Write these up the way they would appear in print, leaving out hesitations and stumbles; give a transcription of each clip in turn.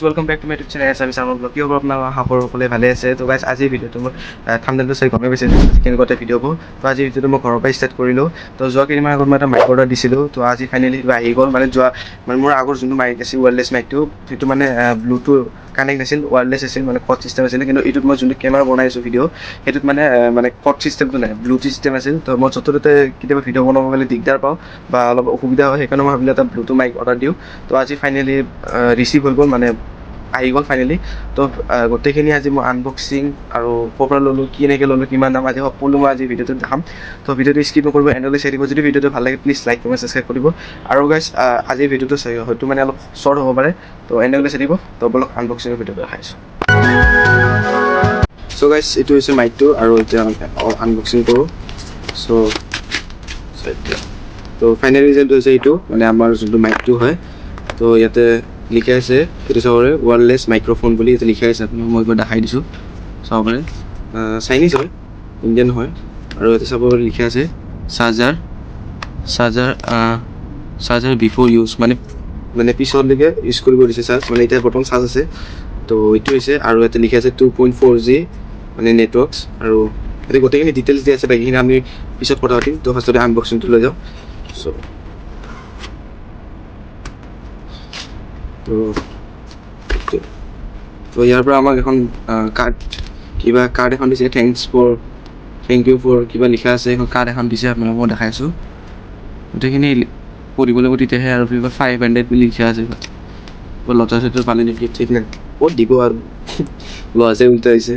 Welcome back to my YouTube channel. As I was saying, vlog. Your now hapor kole bhale ase. So guys, আজি ভিডিওটো মই thumbnail to sai গমে পাইছে কেনেকুৱা video হ'ব। তো আজি ভিডিওটো মই ঘৰৰ পৰা ষ্টাৰ্ট কৰিলো। তো যোৱা কেইদিনমান আগত মই এটা মাইক অৰ্ডাৰ দিছিলোঁ। তো আজি ফাইনেলি আহি গ'ল। মানে মোৰ আগৰ যোনটো মাইক আছিল ওয়্যাৰলেছ মাইকটো সেইটো মানে ব্লুটুথ কানেক্ট নাছিল, ওয়্যাৰলেছ আছিল, মানে কট চিষ্টেম আছিল। কিন্তু এইটোত মই যোনটো কেমেৰা বনাইছোঁ ভিডিঅ' সেইটোত মানে কট চিষ্টেমটো নাই, ব্লুটুথ চিষ্টেম আছিল। তো মই য'তে ত'তে কেতিয়াবা ভিডিঅ' বনাব গ'লে দিগদাৰ পাওঁ বা অলপ অসুবিধা হয়, সেইকাৰণে মই ভাবিলোঁ এটা ব্লুটুথ মাইক অৰ্ডাৰ দিওঁ। তো আজি ফাইনেলি ৰিচিভ হৈ গ'ল, মানে আহি গ'ল ফাইনেলি। তো গোটেইখিনি আজি মই আনবক্সিং আৰু ক'ৰ পৰা ল'লোঁ, কেনেকৈ ল'লোঁ, কিমান দাম, আজি সকলো মই আজি ভিডিঅ'টোত দেখাম। তো ভিডিঅ'টো স্কিপ নকৰিব, এণ্ডলৈ চাই দিব। যদি ভিডিঅ'টো ভাল লাগে প্লিজ লাইক কমেণ্ট ছাবস্ক্ৰাইব কৰিব। আৰু গাইজ আজিৰ ভিডিঅ'টো হয়তো মানে অলপ শ্বৰ্ট হ'ব পাৰে, তো এণ্ডলৈ চাই দিব। তো বলক আনবক্সিঙৰ ভিডিঅ'টো দেখাইছোঁ। চ' গাইজ এইটো হৈছে মাইকটো আৰু এতিয়া আনবক্সিং কৰোঁ। তো ফাইনেল ৰিজাল্ট হৈছে এইটো, মানে আমাৰ যোনটো মাইকটো হয়। তো ইয়াতে লিখা আছে, এইটো চাব পাৰে ওয়্যাৰলেছ মাইক্ৰ'ফোন বুলি ইয়াতে লিখা আছে। আপোনাক মই এইবাৰ দেখাই দিছোঁ, চাব পাৰে। চাইনিজ হয়, ইণ্ডিয়ান হয়। আৰু ইয়াতে চাব পাৰে লিখা আছে চাৰ্জাৰ বিফ'ৰ ইউজ, মানে পিছলৈকে ইউজ কৰিব দিছে চাৰ্জ, মানে এতিয়া বৰ্তমান চাৰ্জ আছে। তো এইটো হৈছে, আৰু ইয়াতে লিখা আছে 2.4G মানে নেটৱৰ্কছ। আৰু ইয়াতে গোটেইখিনি ডিটেইলছ দিয়া আছে, বাকীখিনি আমি পিছত কথা পাতিম। তো ফাৰ্ষ্টতে আনবক্সিংটো লৈ যাওঁ। তো ইয়াৰ পৰা আমাক এখন কাৰ্ড এখন দিছে, থেংক ইউ ফৰ কিবা লিখা আছে, এখন কাৰ্ড এখন দিছে, আপোনালোকক মই দেখাইছোঁ। গোটেইখিনি পঢ়িব লাগিব, তেতিয়াহে। আৰু কিবা 500 বুলি লিখা আছে, লটাৰ চটাৰ পালে নেকি ঠিক নাই, ক'ত দিব আৰু লছে উল্টা হৈছে।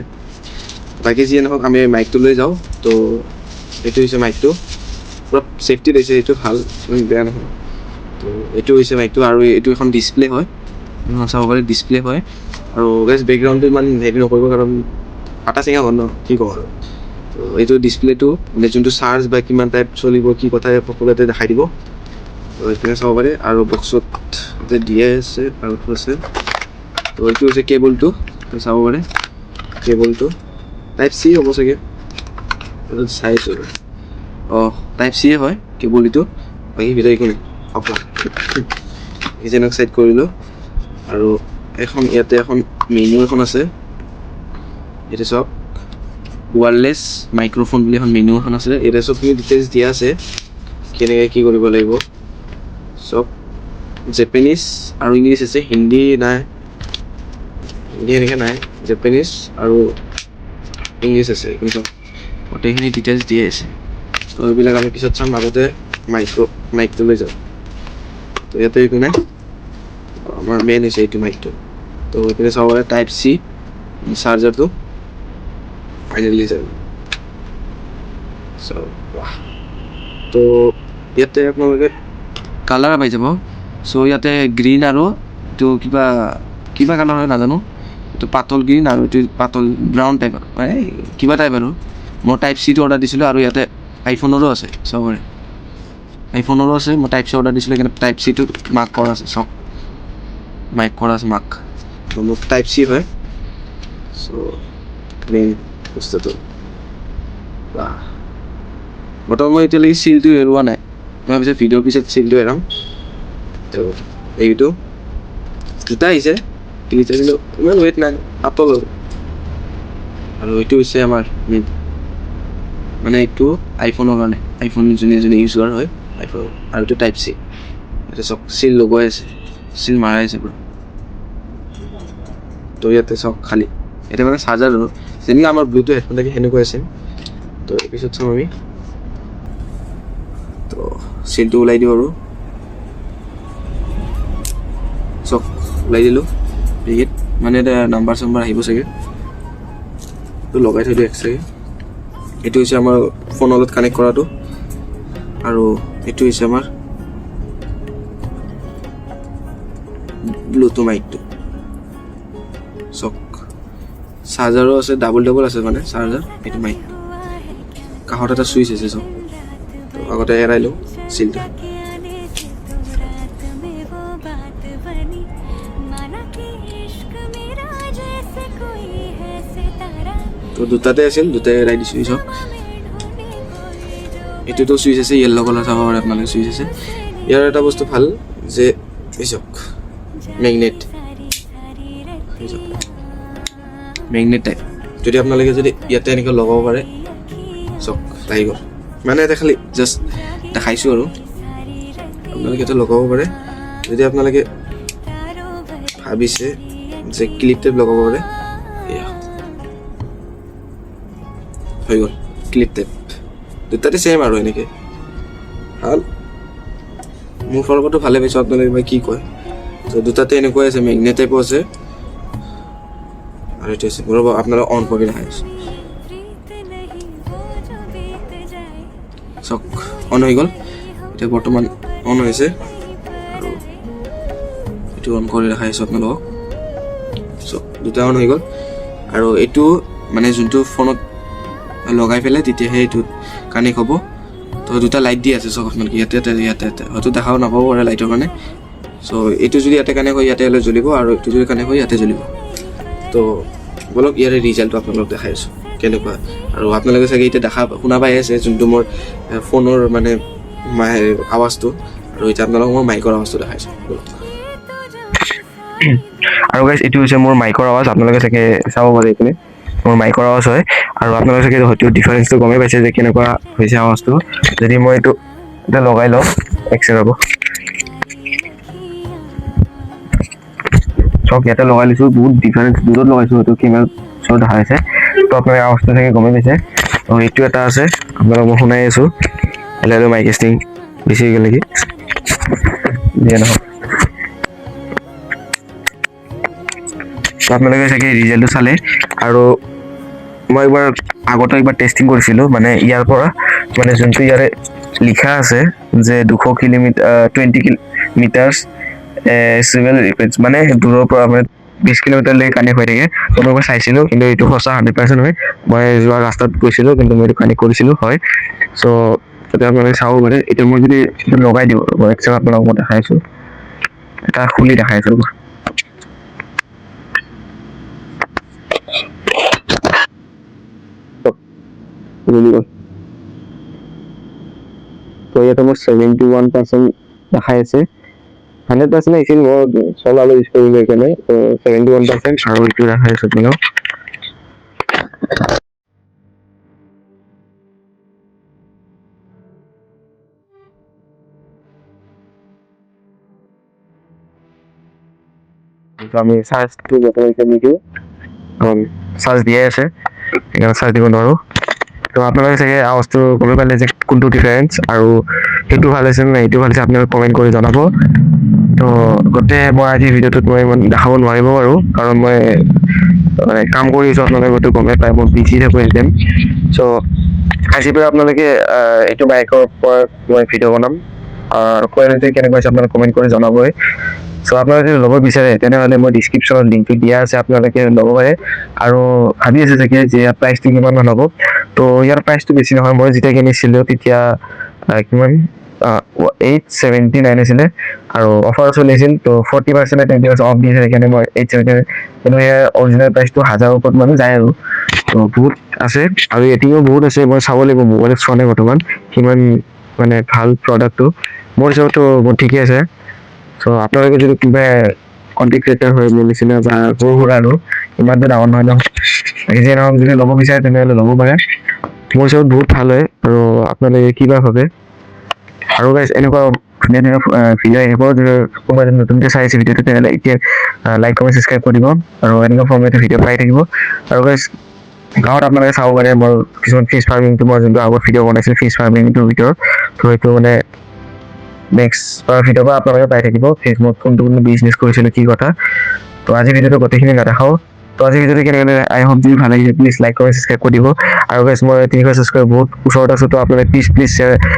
বাকী যিয়ে নহওক আমি মাইকটো লৈ যাওঁ। তো এইটো হৈছে মাইকটো, পূৰা ছেফটি দিছে, এইটো ভাল, বেয়া নহয়। তো এইটো হৈছে মাইকটো, আৰু এইটো এখন ডিছপ্লে হয়, চাব পাৰি ডিছপ্লে হয়। আৰু গাইজ বেকগ্ৰাউণ্ডটো ইমান হেভি নকৰিব, কাৰণ ফাটা চিঙা হ'ল ন, কি কওঁ আৰু। তো এইটো ডিছপ্লেটো মানে যোনটো চাৰ্জ বা কিমান টাইপ চলিব, কি কথা সকলোতে দেখাই দিব। তো এইপিনে চাব পাৰে, আৰু বক্সত দিয়ে আছে আৰু আছে। তো এইটো হৈছে কেবলটো, চাব পাৰে কেবলটো টাইপ চি হ'ব চাগে, চাইছোঁ। টাইপ চিয়ে হয় কেবল এইটো, বাকী ভিতৰত একো নাই। কিচেনক চাইড কৰিলোঁ। আৰু ইয়াতে এখন মেনু এখন আছে, ইয়াতে চাওক ওয়্যাৰলেছ মাইক্ৰ'ফোন বুলি এখন মেনু এখন আছে। ইয়াতে চবখিনি ডিটেইলছ দিয়া আছে, কেনেকৈ কি কৰিব লাগিব চব। জেপানিজ আৰু ইংলিছ আছে, হিন্দী নাই, হিন্দী এনেকৈ নাই, জেপানিজ আৰু ইংলিছ আছে, কিন্তু গোটেইখিনি ডিটেইলছ দিয়ে আছে। তো এইবিলাক আমি পিছত চাম, আগতে মাইকটো লৈ যাওঁ। তো ইয়াতে একো নাই, আমাৰ মেইন হৈছে এইটো মাইকটো। তো এইপিনে চাব পাৰে টাইপ চি চাৰ্জাৰটো ফাইনেলি যাব। তো ইয়াতে আপোনালোকে কালাৰ পাই যাব। চ' ইয়াতে গ্ৰীণ আৰু এইটো কিবা কালাৰ হয় নাজানো, এইটো পাতল গ্ৰীণ আৰু এইটো পাতল ব্ৰাউন টাইপ, মানে কিবা টাইপ আৰু। মই টাইপ চিটো অৰ্ডাৰ দিছিলোঁ, আৰু ইয়াতে আইফোনৰো আছে, চাব পাৰে আইফোনৰো আছে। মই টাইপ চি অৰ্ডাৰ দিছিলোঁ, সেইকাৰণে টাইপ চিটো মাৰ্ক কৰা আছে, চাওক মাইক কৰা আছে মাৰ্ক। তো মোক টাইপ চি হয়। চ' মেইন বস্তুটো বৰ্তমান মই এতিয়ালৈকে চিলটো এৰোৱা নাই, মই ভাবিছোঁ ভিডিঅ'ৰ পিছত চিলটো এৰাম। তো এইটো দুটা আহিছে, কিন্তু ইমান ৱেইট নাই, পাতল। আৰু এইটো হৈছে আমাৰ মেইন, মানে এইটো আইফোনৰ কাৰণে, আইফোন যোনে ইউজ কৰা হয় আইফোন। আৰু এইটো টাইপ চি, ইয়াতে চাওক চিল লগাই আছে, চিল মাৰাই আছে পুৰা। তো ইয়াতে চাওক খালী এতিয়া মানে চাৰ্জাৰ আৰু যেনেকৈ আমাৰ ব্লুটুথ হেডফোন থাকে সেনেকৈ আছে। তো এপিছত চাম আমি। তো চিলটো ওলাই দিওঁ, আৰু চক ওলাই দিলোঁ। এইত মানে এটা নাম্বাৰ চাম্বাৰ আহিব চাগে, তো লগাই থৈ দিওঁ এক্সট্ৰাকৈ। এইটো হৈছে আমাৰ ফোনৰ লগত কানেক্ট কৰাটো, আৰু এইটো হৈছে আমাৰ ব্লুটুথ মাইকটো। চক চাৰ্জাৰো আছে, ডাবল আছে মানে চাৰ্জাৰ। এইটো মাইক কাষত এটা চুইচ আছে, চক। তো আগতে এৰাই লওঁ চিলটো। তো দুটাতে আছিল, দুটাই এৰাই দিছোঁ, চক। এইটোতো চুইচ আছে, য়েল্ল' কালাৰ চাব পাৰে আপোনালোকে, চুইচ আছে। ইয়াৰ এটা বস্তু ভাল যে এই চক মেগনেট, মেগনেট টাইপ যদি আপোনালোকে যদি ইয়াতে এনেকৈ লগাব পাৰে চক লাগি গ'ল মানে এটা খালি জাষ্ট দেখাইছোঁ আৰু আপোনালোকে ইয়াতে লগাব পাৰে যদি আপোনালোকে ভাবিছে যে ক্লিপ টেপ লগাব পাৰে এয়া হৈ গ'ল ক্লিপ টেপ দুটাতে ছেইম আৰু এনেকৈ ভাল মোৰ ফালৰ পৰাতো ভালে পাইছোঁ আপোনালোকে বা কি কয় তো দুটাতে এনেকুৱাই আছে মেগনেট টাইপো আছে আৰু এইটো আছে মোৰ আপোনালোকে অন কৰি দেখাই আছোঁ চক অন হৈ গ'ল এতিয়া বৰ্তমান অন হৈছে আৰু এইটো অন কৰি দেখাই আছোঁ আপোনালোকক চক দুটা অন হৈ গ'ল আৰু এইটো মানে যোনটো ফোনত লগাই পেলাই তেতিয়াহে এইটো কানেক্ট হ'ব তো দুটা লাইট দি আছে চক আপোনালোকে ইয়াতে হয়তো দেখাও নাপাব পাৰে লাইটৰ কাৰণে চ' এইটো যদি ইয়াতে কানেক্ট হয় ইয়াতে হ'লে জ্বলিব আৰু এইটো যদি কানেক্ট হয় ইয়াতে জ্বলিব তো বলক ইয়াৰে ৰিজাল্টটো আপোনালোকক দেখাই আছোঁ কেনেকুৱা আৰু আপোনালোকে চাগে এতিয়া শুনা পাই আছে যোনটো মোৰ ফোনৰ মানে আৱাজটো আৰু এতিয়া আপোনালোকক মই মাইকৰ আৱাজটো দেখাইছোঁ আৰু গাইজ এইটো হৈছে মোৰ মাইকৰ আৱাজ আপোনালোকে চাগে চাব পাৰে এইখিনি মোৰ মাইকৰ আৱাজ হয় আৰু আপোনালোকে চাগে হয়তো ডিফাৰেঞ্চটো গমেই পাইছে যে কেনেকুৱা হৈছে আৱাজটো যদি মই এইটো এতিয়া লগাই লওঁ এক ছেকেণ্ড হ'ব চক ইয়াতে লগাই লৈছোঁ বহুত ডিফাৰেঞ্চ দূৰত লগাইছোঁ হয়তো কিমান ওচৰত দেখা হৈছে তো আপোনালোকে আৱাজটো চাগে গমেই পাইছে তো এইটো এটা আছে আপোনালোকক মই শুনাই আছোঁ হ'লেও মাইক টেষ্টিং বেছি হৈ গ'ল নেকি যিয়ে নহওক আপোনালোকে চাগে ৰিজাল্টটো চালে আৰু মই একবাৰ টেষ্টিং কৰিছিলোঁ মানে ইয়াৰ পৰা মানে যোনটো ইয়াৰে লিখা আছে যে 200 কিলোমিটাৰ 20 কিলোমিটাৰ্ছ চিভিল ৰিপেয়াৰ্ছ মানে দূৰৰ পৰা মানে 20 কিলোমিটাৰলৈকে কানেক্ট হৈ থাকে তো মই চাইছিলোঁ কিন্তু এইটো সঁচা 100% হয় মই যোৱা ৰাস্তাত গৈছিলোঁ কিন্তু মই এইটো কানেক্ট কৰিছিলোঁ হয় চ' এতিয়া আপোনালোকে চাব পাৰে এতিয়া মই যদি এইটো লগাই দিওঁ এক ছেকেণ্ড আপোনালোকক মই দেখাইছোঁ এটা খুলি দেখাইছোঁ তো ইয়াতে মোৰ 71% দেখাই আছে 100% আহিছিল মই চলালো ইউজ কৰিলোঁ সেইকাৰণে তো 71% আৰু এইটো দেখাই আছোঁ আপোনালোকক আমি চাৰ্জটো বৰ্তমান নিদিওঁ কাৰণ চাৰ্জ দিয়াই আছে সেইকাৰণে চাৰ্জ দিব নোৱাৰোঁ তো আপোনালোকে চাগে আৱাজটো গমে পালে যে কোনটো ডিফাৰেঞ্চ আৰু সেইটো ভাল হৈছে নে এইটো ভাল হৈছে আপোনালোকে কমেণ্ট কৰি জনাব তো গোটেই মই আজিৰ ভিডিঅ'টোত মই ইমান দেখাব নোৱাৰিব বাৰু কাৰণ মই মানে কাম কৰি আছোঁ আপোনালোকে গোটেই গমে পায় মই বিজি থাকোঁ একদম চ' আজিৰ পৰা আপোনালোকে এইটো বাইকৰ ওপৰত মই ভিডিঅ' বনাম আৰু কোৱালিটি কেনেকুৱা হৈছে আপোনালোকে কমেণ্ট কৰি জনাবই চ' আপোনালোকে যদি ল'ব বিচাৰে তেনেহ'লে মই ডিছক্ৰিপশ্যনত লিংকটো দিয়া আছে আপোনালোকে ল'ব পাৰে আৰু ভাবি আছে চাগে যে ইয়াৰ প্ৰাইচটো কিমান মান হ'ব তো ইয়াৰ প্ৰাইচটো বেছি নহয় মই যেতিয়া কিনিছিলোঁ তেতিয়া কিমান 879 আছিলে আৰু অফাৰ চলি আছিল তো 40% 20% অফ দিছে সেইকাৰণে মই 879 কিন্তু ইয়াৰ অৰিজিনেল প্ৰাইচটো 1000 ওপৰত মানে যায় আৰু তো বহুত আছে আৰু এটিও বহুত আছে মই চাব লাগিব মোবাইলত চোৱা নাই বৰ্তমান কিমান মানে ভাল প্ৰডাক্টটো মোৰ হিচাপতো বহুত ঠিকেই আছে চ' আপোনালোকে যদি কিবা কণ্টেক্ট ক্ৰিয়েটাৰ হয় মোৰ নিচিনা বা সৰু সুৰা আৰু ইমানটো ডাঙৰ নহয় ন যিয়ে নহওক যদি ল'ব বিচাৰে তেনেহ'লে ল'ব পাৰে মোৰ হিচাপত বহুত ভাল হয় আৰু আপোনালোকে কিবা ভাবে আৰু গাইজ এনেকুৱা ধুনীয়া ধুনীয়া ভিডিঅ' আহিব যদি কোনোবা যদি নতুনকৈ চাই আছে ভিডিঅ'টো তেনেহ'লে এতিয়া লাইক কমেণ্ট ছাবস্ক্ৰাইব কৰি দিব আৰু এনেকুৱা ফৰ্মেটৰ ভিডিঅ' পাই থাকিব আৰু গাইজ গাঁৱত আপোনালোকে চাব পাৰে মোৰ কিছুমান ফিছ ফাৰ্মিংটো মই যোনটো আগত ভিডিঅ' বনাইছিলোঁ ফিছ ফাৰ্মিংটোৰ ভিতৰত তো সেইটো মানে নেক্সট ভিডিঅ'ৰ পৰা আপোনালোকে পাই থাকিব ফেচবুক কোনটো বিজনেছ কৰিছিলোঁ কি কথা তো আজিৰ ভিডিঅ'টো গোটেইখিনি নেদেখাওঁ তো আজিৰ ভিডিঅ'টো কেনেকৈ আই হোপ যদি ভাল লাগিছে প্লিজ লাইক কমেণ্ট ছাবস্ক্ৰাইব কৰি দিব আৰু গাইজ মই 300 ছাবস্ক্ৰাইব বহুত ওচৰত আছোঁ তো আপোনালোকে প্লিজ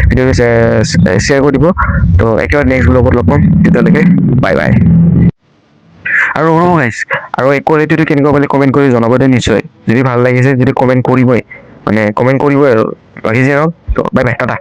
ভিডিঅ'টো শ্বেয়াৰ কৰি দিব তো একেবাৰে নেক্সট ব্লগত লগ পাম তেতিয়ালৈকে বাই বাই আৰু গাইজ আৰু এই কোৱালিটিটো কেনেকুৱা বুলি কমেণ্ট কৰি জনাব দেই নিশ্চয় যদি ভাল লাগিছে যদি কমেণ্ট কৰিবই আৰু বাকী যে হওক তো বাই বাই টাটা